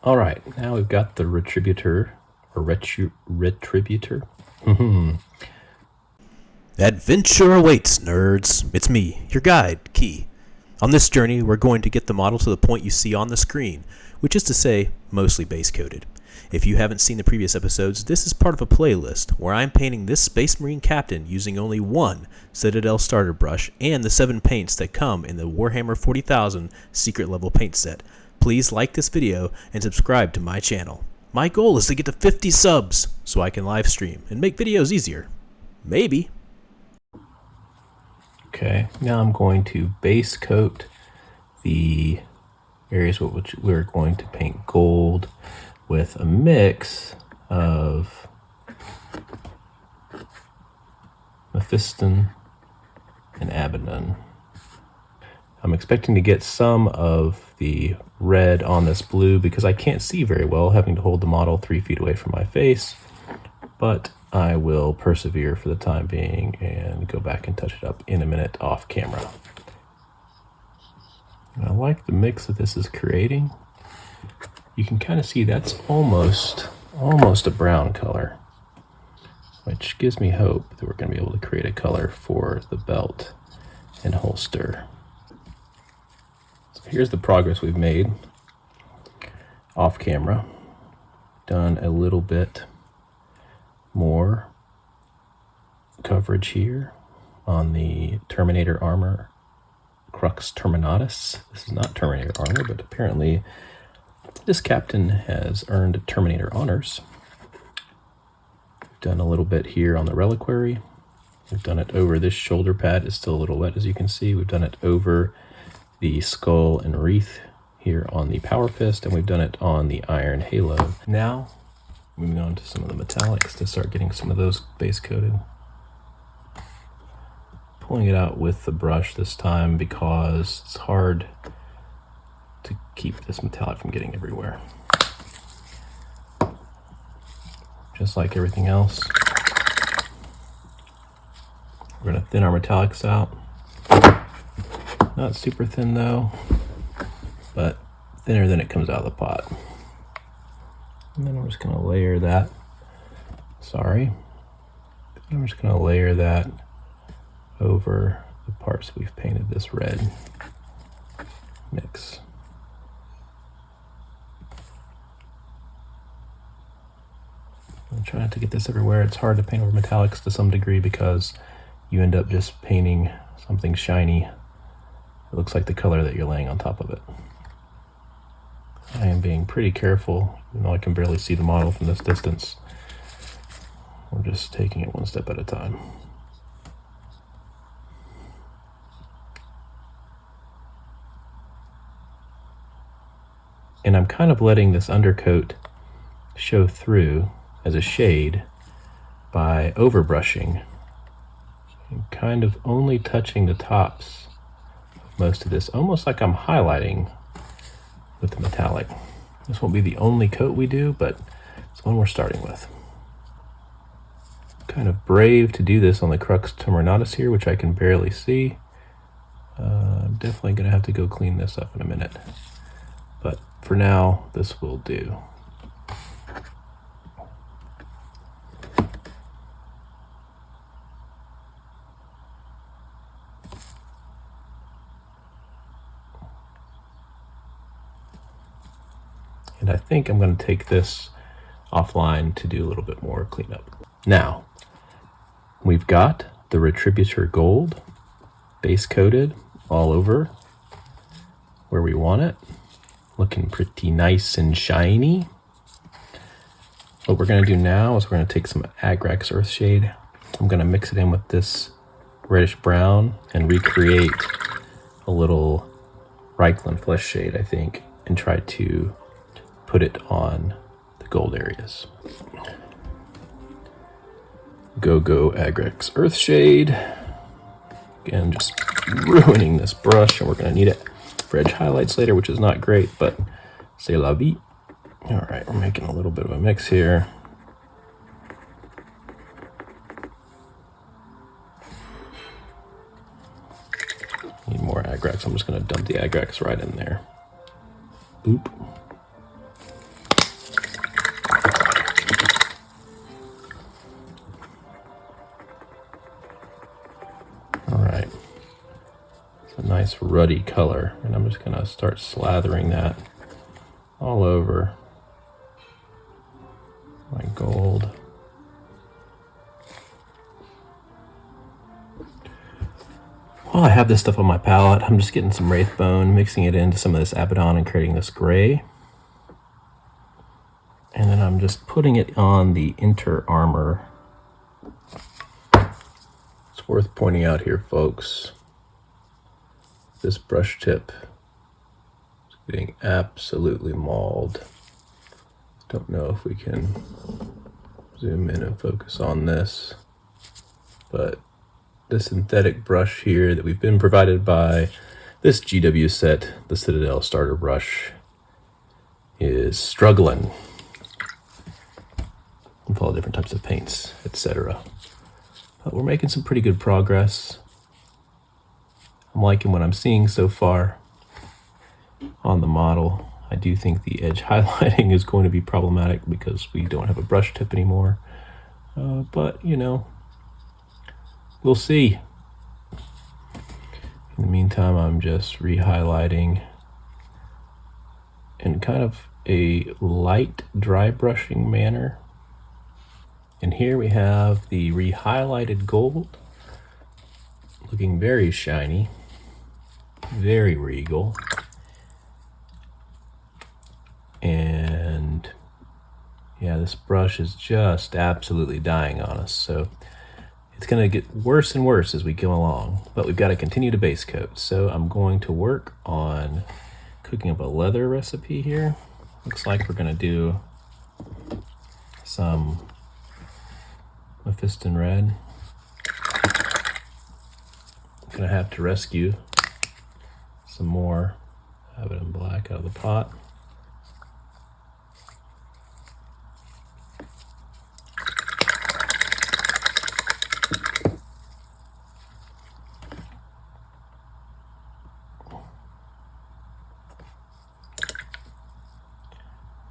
All right, now we've got the Retributor, or Retributor. Adventure awaits, nerds. It's me, your guide, Key. On this journey, we're going to get the model to the point you see on the screen, which is to say, mostly base-coated. If you haven't seen the previous episodes, this is part of a playlist where I'm painting this Space Marine captain using only one Citadel starter brush and the 7 paints that come in the Warhammer 40,000 secret level paint set. Please like this video and subscribe to my channel. My goal is to get to 50 subs so I can live stream and make videos easier. Maybe. Okay, now I'm going to base coat the areas which we're going to paint gold with a mix of Mephiston and Abaddon. I'm expecting to get some of the red on this blue because I can't see very well, having to hold the model 3 feet away from my face, but I will persevere for the time being and go back and touch it up in a minute off camera. And I like the mix that this is creating. You can kind of see that's almost a brown color, which gives me hope that we're going to be able to create a color for the belt and holster. So here's the progress we've made off camera. Done a little bit more coverage here on the Terminator armor, Crux Terminatus. This is not Terminator armor, but apparently this captain has earned Terminator honors. Done a little bit here on the reliquary. We've done it over this shoulder pad. It's still a little wet, as you can see. We've done it over the skull and wreath here on the power fist, and we've done it on the iron halo. Now, moving on to some of the metallics to start getting some of those base coated. Pulling it out with the brush this time because it's hard to keep this metallic from getting everywhere. Just like everything else, we're going to thin our metallics out. Not super thin though, but thinner than it comes out of the pot. And then I'm just going to layer that. I'm just going to layer that over the parts we've painted this red mix. I'm trying not to get this everywhere. It's hard to paint over metallics to some degree because you end up just painting something shiny. It looks like the color that you're laying on top of it. I am being pretty careful, even though I can barely see the model from this distance. We're just taking it one step at a time. And I'm kind of letting this undercoat show through as a shade by overbrushing and kind of only touching the tops of most of this, almost like I'm highlighting with the metallic. This won't be the only coat we do, but it's one we're starting with. Kind of brave to do this on the Crux Terminatus here, which I can barely see. I'm definitely going to have to go clean this up in a minute. But for now, this will do. And I think I'm going to take this offline to do a little bit more cleanup. Now, we've got the Retributor Gold base coated all over where we want it. Looking pretty nice and shiny. What we're going to do now is we're going to take some Agrax Earthshade. I'm going to mix it in with this reddish brown and recreate a little Reikland Flesh Shade, I think, and try to put it on the gold areas. Go Agrax Earthshade. Again, just ruining this brush, and we're going to need it for edge highlights later, which is not great, but c'est la vie. All right, we're making a little bit of a mix here. Need more Agrax. I'm just going to dump the Agrax right in there. Boop. nice ruddy color, and I'm just going to start slathering that all over my gold. While I have this stuff on my palette, I'm just getting some Wraithbone, mixing it into some of this Abaddon and creating this gray. And then I'm just putting it on the inter armor. It's worth pointing out here, folks, this brush tip is getting absolutely mauled. Don't know if we can zoom in and focus on this, but the synthetic brush here that we've been provided by this GW set, the Citadel starter brush, is struggling with all different types of paints, etc. But we're making some pretty good progress. I'm liking what I'm seeing so far on the model. I do think the edge highlighting is going to be problematic because we don't have a brush tip anymore. But, you know, we'll see. In the meantime, I'm just re-highlighting in kind of a light dry brushing manner. And here we have the re-highlighted gold, looking very shiny, very regal. And yeah, this brush is just absolutely dying on us. So it's going to get worse and worse as we go along, but we've got to continue to base coat. So I'm going to work on cooking up a leather recipe here. Looks like we're going to do some Mephiston red. I'm going to have to rescue some more Abaddon black out of the pot.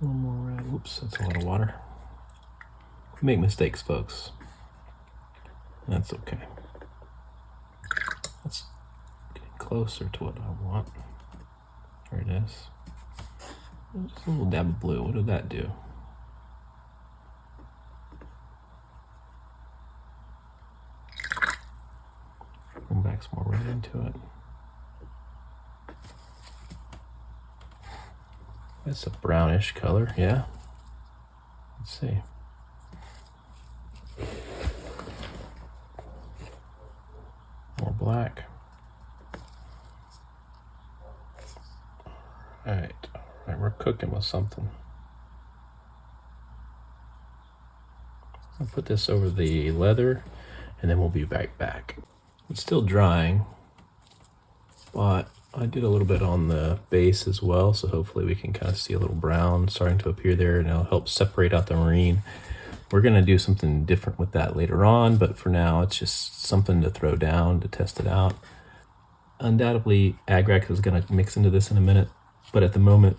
One more red. Whoops, that's a lot of water. We make mistakes, folks. That's okay. That's getting closer to what I want. There it is. Just a little dab of blue. What did that do? Bring back some more red into it. It's a brownish color, yeah. Let's see. More black. All right, we're cooking with something. I'll put this over the leather and then we'll be right back. It's still drying, but I did a little bit on the base as well, so hopefully we can kind of see a little brown starting to appear there, and it'll help separate out the marine. We're going to do something different with that later on, but for now it's just something to throw down to test it out. Undoubtedly, Agrax is going to mix into this in a minute, but at the moment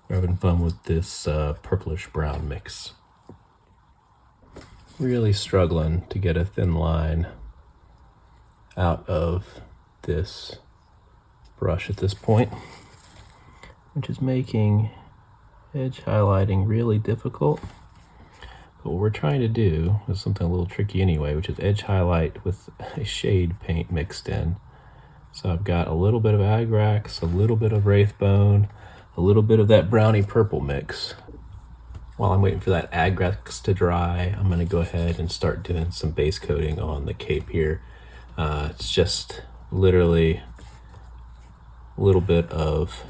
we're having fun with this purplish brown mix. Really struggling to get a thin line out of this brush at this point, which is making edge highlighting really difficult. But what we're trying to do is something a little tricky anyway, which is edge highlight with a shade paint mixed in. So I've got a little bit of Agrax, a little bit of Wraithbone, a little bit of that browny purple mix. While I'm waiting for that Agrax to dry, I'm going to go ahead and start doing some base coating on the cape here. It's just literally a little bit of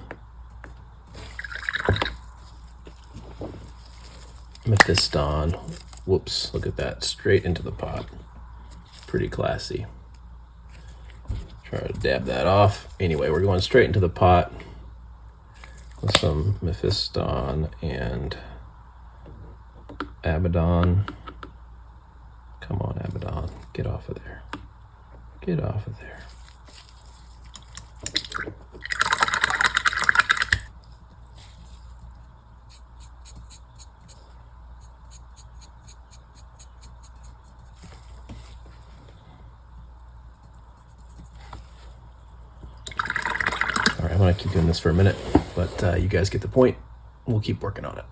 Mephiston. Whoops, look at that, straight into the pot. Pretty classy. Try to dab that off. Anyway, we're going straight into the pot with some Mephiston and Abaddon. Come on, Abaddon, get off of there. Get off of there. want to keep doing this for a minute, but you guys get the point. We'll keep working on it.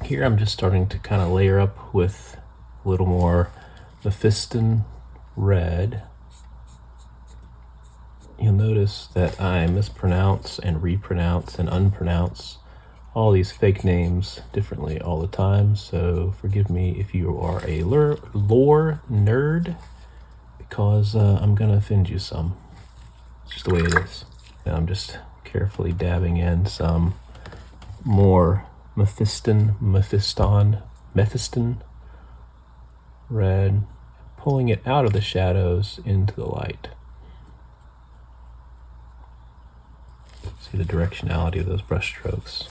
Here I'm just starting to kind of layer up with a little more Mephiston red. You'll notice that I mispronounce and repronounce and unpronounce all these fake names differently all the time, so forgive me if you are a lore nerd, because I'm gonna offend you some. It's just the way it is. Now I'm just carefully dabbing in some more Mephiston red, pulling it out of the shadows into the light. See the directionality of those brush strokes.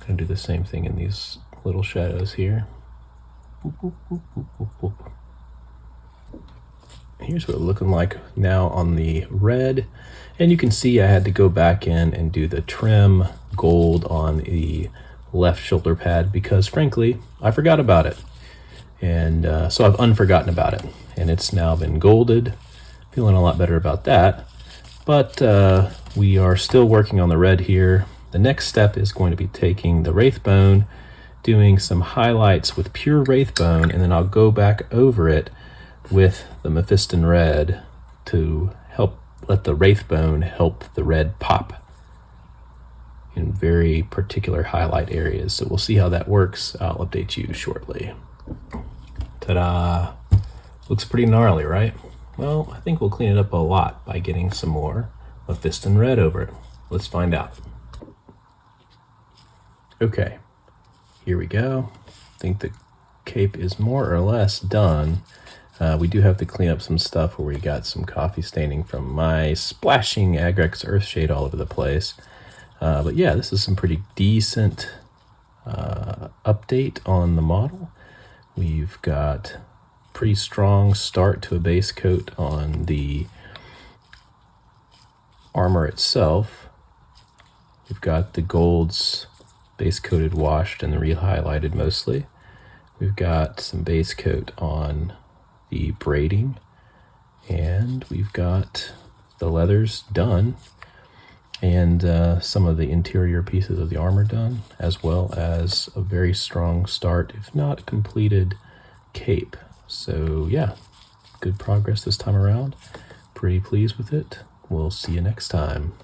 I'm going to do the same thing in these little shadows here. Boop, boop, boop, boop, boop, boop. Here's what it's looking like now on the red. And you can see I had to go back in and do the trim gold on the left shoulder pad because, frankly, I forgot about it. And so I've unforgotten about it. And it's now been golded. Feeling a lot better about that. But we are still working on the red here. The next step is going to be taking the Wraithbone, doing some highlights with pure Wraithbone, and then I'll go back over it with the Mephiston red to help let the Wraithbone help the red pop in very particular highlight areas. So we'll see how that works. I'll update you shortly. Ta-da! Looks pretty gnarly, right? Well, I think we'll clean it up a lot by getting some more Mephiston red over it. Let's find out. Okay, here we go. I think the cape is more or less done. We do have to clean up some stuff where we got some coffee staining from my splashing Agrex Earthshade all over the place. But yeah, this is some pretty decent update on the model. We've got pretty strong start to a base coat on the armor itself. We've got the golds base coated, washed, and re-highlighted mostly. We've got some base coat on the braiding, and we've got the leathers done, and some of the interior pieces of the armor done, as well as a very strong start, if not completed, cape. So yeah, good progress this time around. Pretty pleased with it. We'll see you next time.